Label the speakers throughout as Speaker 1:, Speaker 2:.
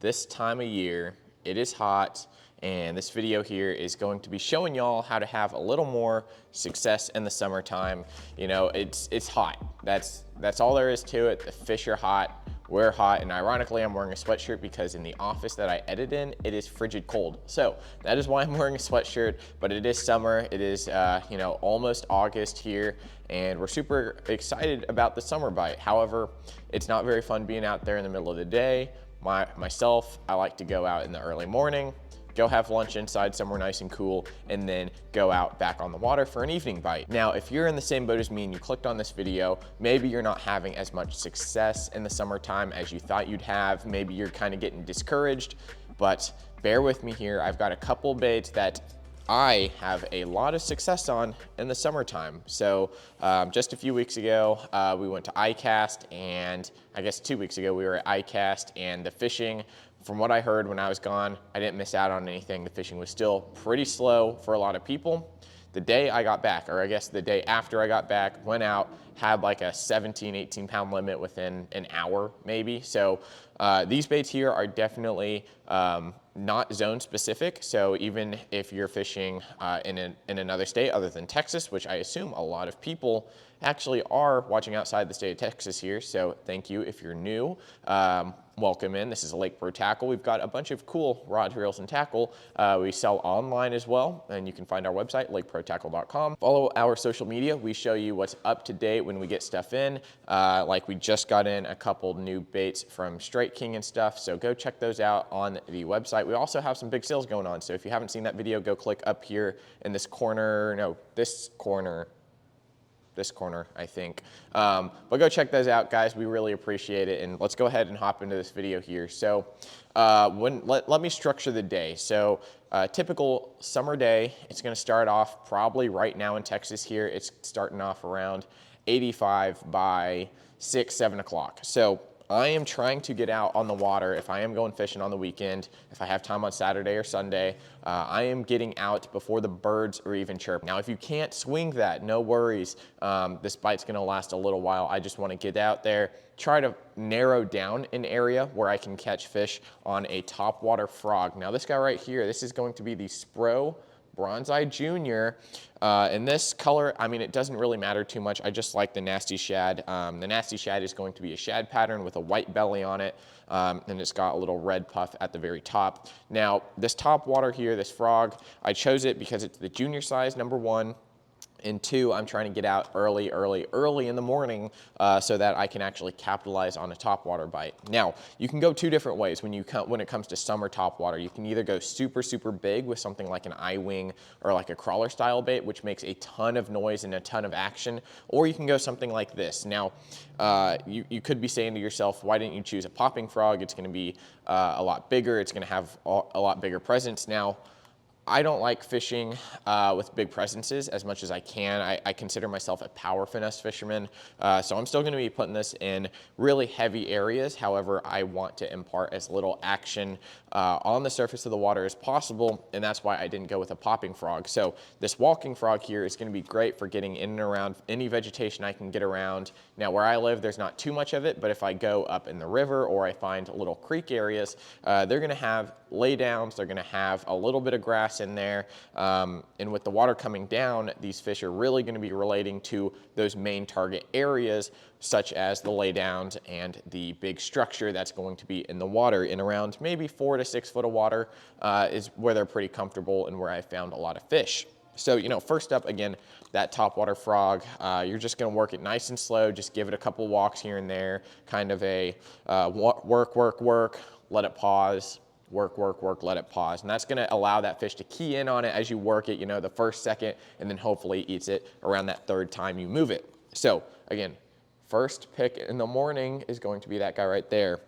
Speaker 1: this time of year, it is hot, and this video here is going to be showing y'all how to have a little more success in the summertime. You know, it's hot. That's all there is to it. The fish are hot, we're hot, and ironically, I'm wearing a sweatshirt because in the office that I edit in, it is frigid cold. So that is why I'm wearing a sweatshirt, but it is summer. It is, you know, almost August here, and we're super excited about the summer bite. However, it's not very fun being out there in the middle of the day. Myself, I like to go out in the early morning, go have lunch inside somewhere nice and cool, and then go out back on the water for an evening bite. Now, if you're in the same boat as me and you clicked on this video, maybe you're not having as much success in the summertime as you thought you'd have. Maybe you're kind of getting discouraged, but bear with me here. I've got a couple baits that I have a lot of success on in the summertime. So just a few weeks ago, we went to ICAST, and I guess 2 weeks ago we were at ICAST, and the fishing, from what I heard when I was gone, I didn't miss out on anything. The fishing was still pretty slow for a lot of people. The day I got back, or I guess the day after I got back, went out, had like a 17, 18 pound limit within an hour maybe. So these baits here are definitely not zone specific. So even if you're fishing in another state other than Texas, which I assume a lot of people actually are watching outside the state of Texas here. So thank you if you're new. Welcome in. This is Lake Pro Tackle. We've got a bunch of cool rod, reels, and tackle. We sell online as well, and you can find our website, lakeprotackle.com. Follow our social media. We show you what's up to date when we get stuff in. Like we just got in a couple new baits from Straight King and stuff, so go check those out on the website. We also have some big sales going on, so if you haven't seen that video, go click up here in this corner, this corner, I think. But go check those out, guys. We really appreciate it. And let's go ahead and hop into this video here. So let me structure the day. So typical summer day, it's gonna start off probably right now in Texas here. It's starting off around 85 by 6, 7 o'clock. So I am trying to get out on the water. If I am going fishing on the weekend, if I have time on Saturday or Sunday, I am getting out before the birds are even chirping. Now, if you can't swing that, no worries. This bite's gonna last a little while. I just wanna get out there, try to narrow down an area where I can catch fish on a topwater frog. Now, this guy right here, this is going to be the Spro Bronze-Eye Junior. In this color, I mean, it doesn't really matter too much. I just like the Nasty Shad. The Nasty Shad is going to be a shad pattern with a white belly on it, and it's got a little red puff at the very top. Now, this top water here, this frog, I chose it because it's the junior size, number one. And two, I'm trying to get out early in the morning so that I can actually capitalize on a topwater bite. Now, you can go two different ways when it comes to summer topwater. You can either go super, super big with something like an I-wing or like a crawler style bait, which makes a ton of noise and a ton of action, or you can go something like this. Now, you could be saying to yourself, why didn't you choose a popping frog? It's gonna be a lot bigger. It's gonna have a lot bigger presence. Now, I don't like fishing with big presences as much as I can. I consider myself a power finesse fisherman, so I'm still going to be putting this in really heavy areas. However, I want to impart as little action on the surface of the water as possible, and that's why I didn't go with a popping frog. So this walking frog here is going to be great for getting in and around any vegetation I can get around. Now, where I live, there's not too much of it, but if I go up in the river or I find little creek areas, they're going to have laydowns, they're going to have a little bit of grass in there, and with the water coming down, these fish are really going to be relating to those main target areas, such as the laydowns and the big structure that's going to be in the water. In around maybe 4 to 6 foot of water is where they're pretty comfortable and where I found a lot of fish. So, you know, first up, again, that topwater frog, you're just going to work it nice and slow. Just give it a couple walks here and there, kind of a work, let it pause, work, let it pause. And that's going to allow that fish to key in on it as you work it, you know, the first, second, and then hopefully eats it around that third time you move it. So again, first pick in the morning is going to be that guy right there.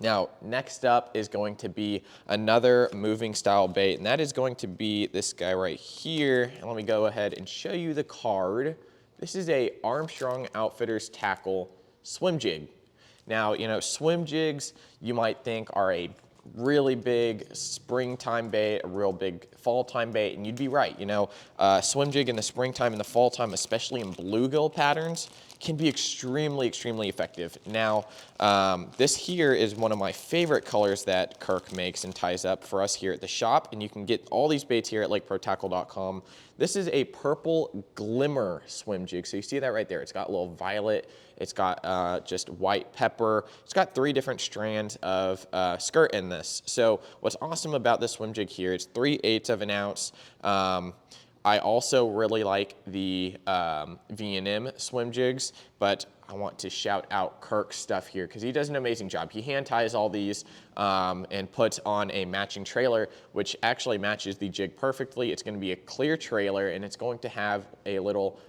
Speaker 1: Now, next up is going to be another moving style bait, and that is going to be this guy right here. And let me go ahead and show you the card. This is a Armstrong Outfitters Tackle swim jig. Now, you know, swim jigs you might think are a really big springtime bait, a real big fall time bait, and you'd be right. You know, swim jig in the springtime and the fall time, especially in bluegill patterns, can be extremely, extremely effective. Now, this here is one of my favorite colors that Kirk makes and ties up for us here at the shop, and you can get all these baits here at lakeprotackle.com. This is a purple glimmer swim jig, so you see that right there. It's got a little violet, it's got just white pepper, it's got 3 different strands of skirt in this. So what's awesome about this swim jig here, it's 3/8 of an ounce. I also really like the V&M swim jigs, but I want to shout out Kirk's stuff here because he does an amazing job. He hand ties all these and puts on a matching trailer, which actually matches the jig perfectly. It's going to be a clear trailer, and it's going to have a little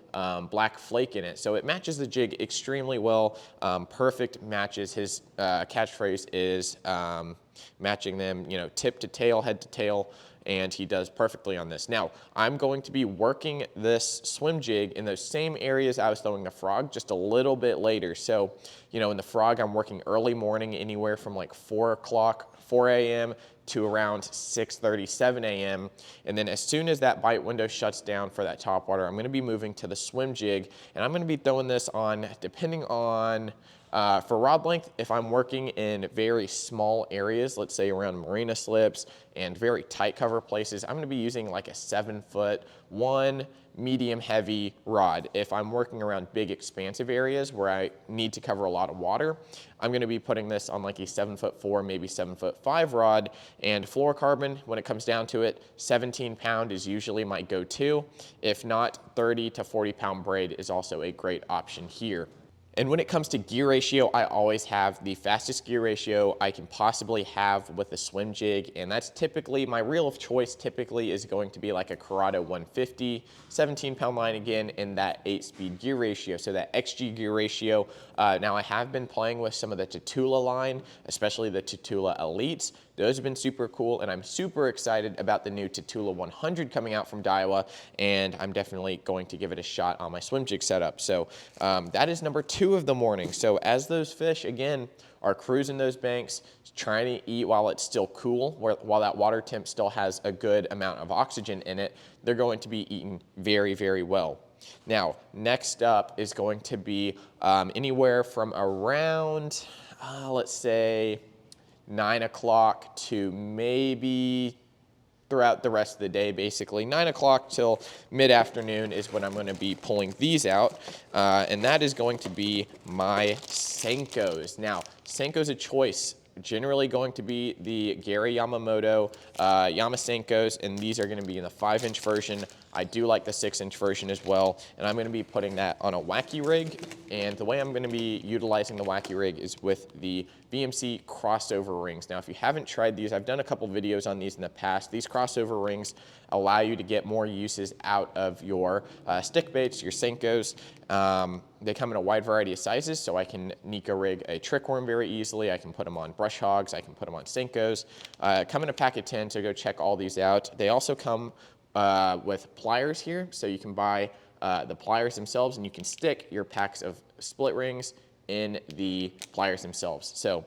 Speaker 1: black flake in it. So it matches the jig extremely well. Perfect matches. His catchphrase is matching them, you know, tip to tail, head to tail, and he does perfectly on this. Now, I'm going to be working this swim jig in those same areas I was throwing the frog just a little bit later. So, you know, in the frog, I'm working early morning, anywhere from like 4 a.m. to around 6:30, 7 a.m. And then as soon as that bite window shuts down for that topwater, I'm gonna be moving to the swim jig, and I'm gonna be throwing this on, depending on, for rod length, if I'm working in very small areas, let's say around marina slips and very tight cover places, I'm gonna be using like a 7-foot, 1 medium heavy rod. If I'm working around big expansive areas where I need to cover a lot of water, I'm gonna be putting this on like a 7'4", maybe 7'5" rod. And fluorocarbon, when it comes down to it, 17-pound is usually my go-to. If not, 30 to 40-pound braid is also a great option here. And when it comes to gear ratio, I always have the fastest gear ratio I can possibly have with a swim jig, and that's typically, my reel of choice typically is going to be like a Corrado 150, 17-pound line again, in that 8-speed gear ratio, so that XG gear ratio. Now I have been playing with some of the Tatula line, especially the Tatula Elites. Those have been super cool, and I'm super excited about the new Tatula 100 coming out from Daiwa, and I'm definitely going to give it a shot on my swim jig setup. So that is number 2 of the morning. So as those fish, again, are cruising those banks, trying to eat while it's still cool, while that water temp still has a good amount of oxygen in it, they're going to be eating very, very well. Now, next up is going to be anywhere from around, let's say, 9 o'clock to maybe throughout the rest of the day, basically. 9 o'clock till mid-afternoon is when I'm going to be pulling these out, and that is going to be my Senkos. Now, Senko's a choice. Generally going to be the Gary Yamamoto Yamasenkos, and these are going to be in the 5-inch version. I do like the 6-inch version as well, and I'm going to be putting that on a wacky rig, and the way I'm going to be utilizing the wacky rig is with the VMC crossover rings. Now, if you haven't tried these, I've done a couple videos on these in the past. These crossover rings allow you to get more uses out of your stick baits, your Senkos. They come in a wide variety of sizes, so I can Nico rig a trick worm very easily. I can put them on brush hogs. I can put them on Senkos. Come in a pack of 10, so go check all these out. They also come with pliers here, so you can buy the pliers themselves, and you can stick your packs of split rings in the pliers themselves. So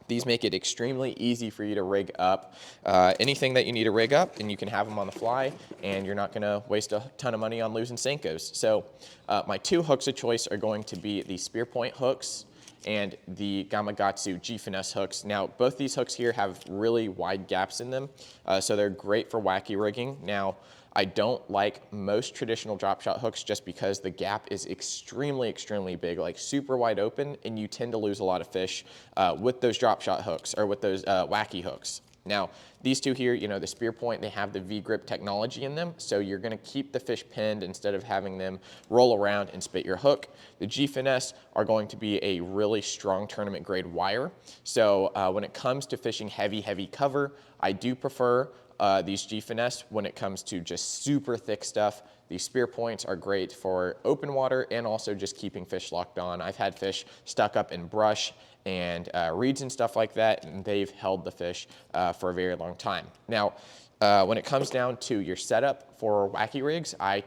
Speaker 1: these make it extremely easy for you to rig up anything that you need to rig up, and you can have them on the fly, and you're not going to waste a ton of money on losing Senkos. So my 2 hooks of choice are going to be the spear point hooks and the Gamakatsu G-Finesse hooks. Now, both these hooks here have really wide gaps in them, so they're great for wacky rigging. Now, I don't like most traditional drop shot hooks just because the gap is extremely, extremely big, like super wide open, and you tend to lose a lot of fish with those drop shot hooks or with those wacky hooks. Now, these 2 here, you know, the spear point, they have the V-grip technology in them, so you're gonna keep the fish pinned instead of having them roll around and spit your hook. The G-Finesse are going to be a really strong tournament grade wire. So when it comes to fishing heavy, heavy cover, I do prefer these G-Finesse when it comes to just super thick stuff. These spear points are great for open water and also just keeping fish locked on. I've had fish stuck up in brush and reeds and stuff like that, and they've held the fish for a very long time. Now, when it comes down to your setup for wacky rigs, I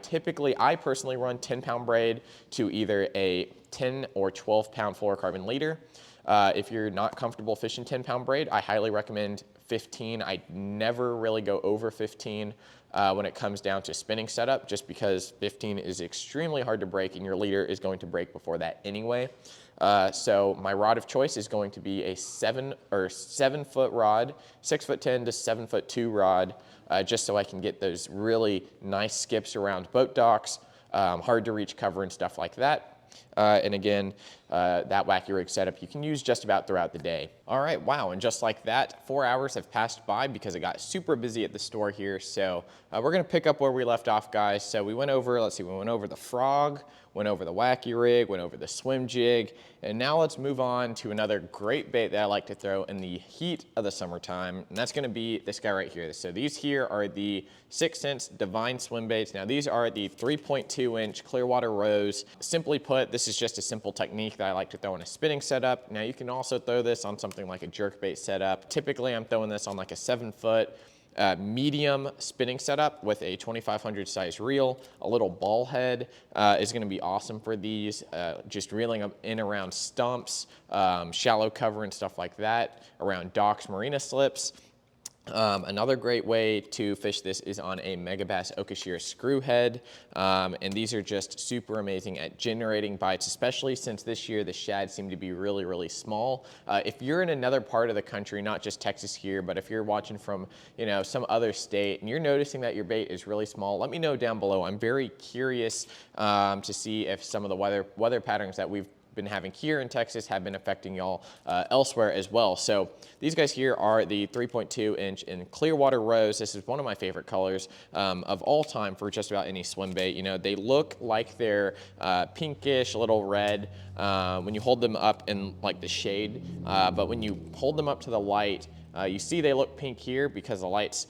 Speaker 1: personally run 10-pound braid to either a 10 or 12-pound fluorocarbon leader. If you're not comfortable fishing 10-pound braid, I highly recommend 15. I never really go over 15 when it comes down to spinning setup, just because 15 is extremely hard to break and your leader is going to break before that anyway. So my rod of choice is going to be a 7-foot rod, 6'10" to 7'2" rod, just so I can get those really nice skips around boat docks, hard to reach cover and stuff like that. And again, that wacky rig setup you can use just about throughout the day. All right, wow, and just like that, 4 hours have passed by because it got super busy at the store here. So we're gonna pick up where we left off, guys. So we went over, let's see, we went over the frog, went over the wacky rig, went over the swim jig, and now let's move on to another great bait that I like to throw in the heat of the summertime, and that's gonna be this guy right here. So these here are the 6 Sense Divine swim baits. Now these are the 3.2-inch Clearwater Rose. Simply put, this is just a simple technique that I like to throw in a spinning setup. Now you can also throw this on something like a jerkbait setup. Typically I'm throwing this on like a 7-foot medium spinning setup with a 2500 size reel. A little ball head is going to be awesome for these, just reeling them in around stumps, shallow cover and stuff like that, around docks, marina slips. Another great way to fish this is on a Megabass Okashira screw head, and these are just super amazing at generating bites, especially since this year the shad seem to be really, really small. If you're in another part of the country, not just Texas here, but if you're watching from, you know, some other state and you're noticing that your bait is really small, let me know down below. I'm very curious to see if some of the weather patterns that we've been having here in Texas have been affecting y'all elsewhere as well. So these guys here are the 3.2-inch in Clearwater Rose. This is one of my favorite colors of all time for just about any swim bait. You know, they look like they're pinkish, a little red when you hold them up in like the shade, but when you hold them up to the light, you see they look pink here because the lights,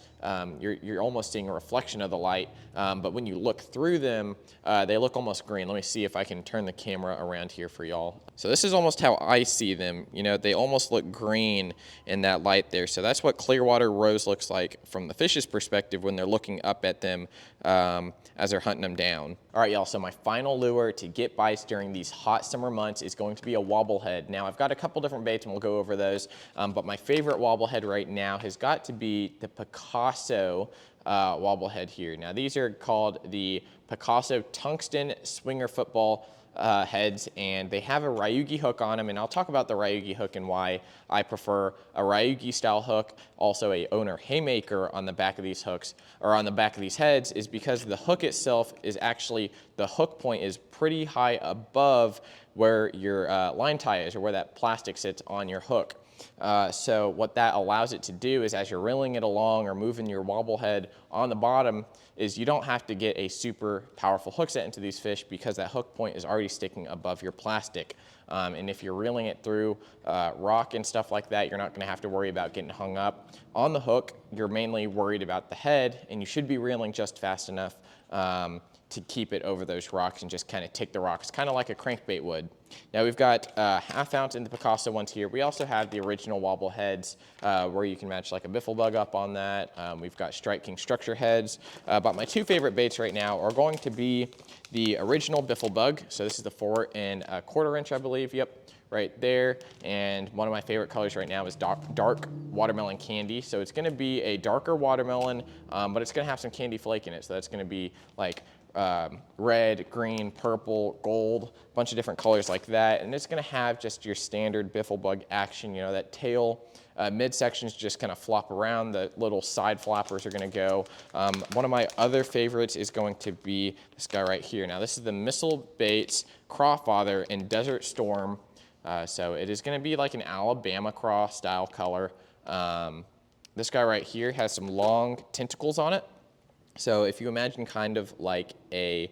Speaker 1: you're almost seeing a reflection of the light, but when you look through them, they look almost green. Let me see if I can turn the camera around here for y'all. So this is almost how I see them. You know, they almost look green in that light there. So that's what Clearwater Rose looks like from the fish's perspective when they're looking up at them as they're hunting them down. All right, y'all, so my final lure to get bites during these hot summer months is going to be a Wobble Head. Now, I've got a couple different baits and we'll go over those, but my favorite Wobble Head right now has got to be the Picasso Wobble Head here. Now, these are called the Picasso Tungsten Swinger Football heads, and they have a Ryugi hook on them, and I'll talk about the Ryugi hook and why I prefer a Ryugi style hook. Also a owner haymaker on the back of these hooks, or on the back of these heads, is because the hook itself is actually, the hook point is pretty high above where your line tie is, or where that plastic sits on your hook. So what that allows it to do is, as you're reeling it along or moving your wobble head on the bottom, is you don't have to get a super powerful hook set into these fish because that hook point is already sticking above your plastic. And if you're reeling it through rock and stuff like that, you're not going to have to worry about getting hung up on the hook. You're mainly worried about the head, and you should be reeling just fast enough to keep it over those rocks and just kind of take the rocks, kind of like a crankbait would. Now we've got 1/2 ounce in the Picasso ones here. We also have the original Wobble Heads where you can match like a biffle bug up on that. We've got Strike King structure heads, but my two favorite baits right now are going to be the original biffle bug. So this is the 4 1/4 inch, I believe. Yep, right there. And one of my favorite colors right now is dark watermelon candy. So it's going to be a darker watermelon, but it's going to have some candy flake in it. So that's going to be like red, green, purple, gold, a bunch of different colors like that. And it's going to have just your standard biffle bug action. You know, that tail midsections just kind of flop around. The little side flappers are going to go. One of my other favorites is going to be this guy right here. Now this is the Missile Baits Crawfather in Desert Storm. So it is going to be like an Alabama craw style color. This guy right here has some long tentacles on it. So if you imagine kind of like a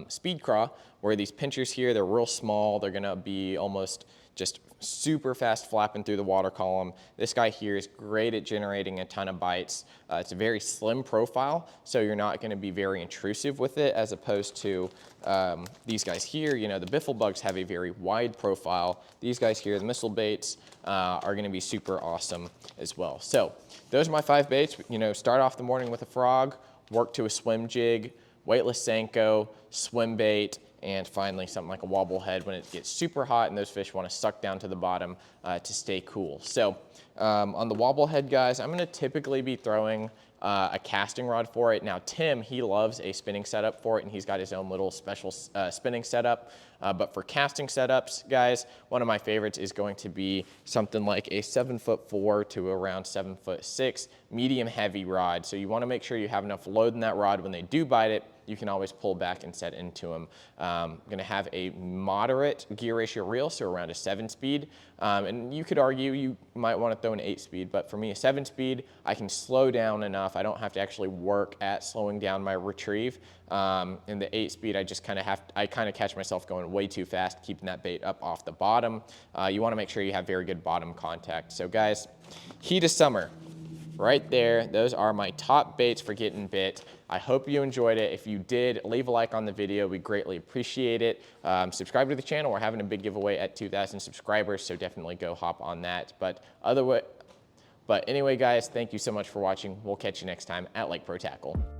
Speaker 1: speed craw, where these pinchers here, they're real small, they're gonna be almost just super fast flapping through the water column. This guy here is great at generating a ton of bites. It's a very slim profile, so you're not gonna be very intrusive with it, as opposed to these guys here. You know, the biffle bugs have a very wide profile. These guys here, the Missile Baits, are gonna be super awesome as well. So those are my 5 baits. You know, start off the morning with a frog, work to a swim jig, weightless Senko, swim bait, And finally, something like a wobble head when it gets super hot and those fish want to suck down to the bottom to stay cool. So on the wobble head, guys, I'm going to typically be throwing a casting rod for it. Now, Tim, he loves a spinning setup for it, and he's got his own little special spinning setup. But for casting setups, guys, one of my favorites is going to be something like a 7'4" to around 7'6" medium heavy rod. So you want to make sure you have enough load in that rod when they do bite it. You can always pull back and set into them. I'm going to have a moderate gear ratio reel, so around a 7-speed. And you could argue you might want to throw an 8-speed, but for me, a 7-speed, I can slow down enough. I don't have to actually work at slowing down my retrieve. In the 8-speed, I just kind of catch myself going way too fast, keeping that bait up off the bottom. You want to make sure you have very good bottom contact. So guys, heat of summer. Right there, those are my top baits for getting bit. I hope you enjoyed it. If you did, leave a like on the video. We greatly appreciate it. Subscribe to the channel. We're having a big giveaway at 2,000 subscribers, so definitely go hop on that. But anyway, guys, thank you so much for watching. We'll catch you next time at Lake Pro Tackle.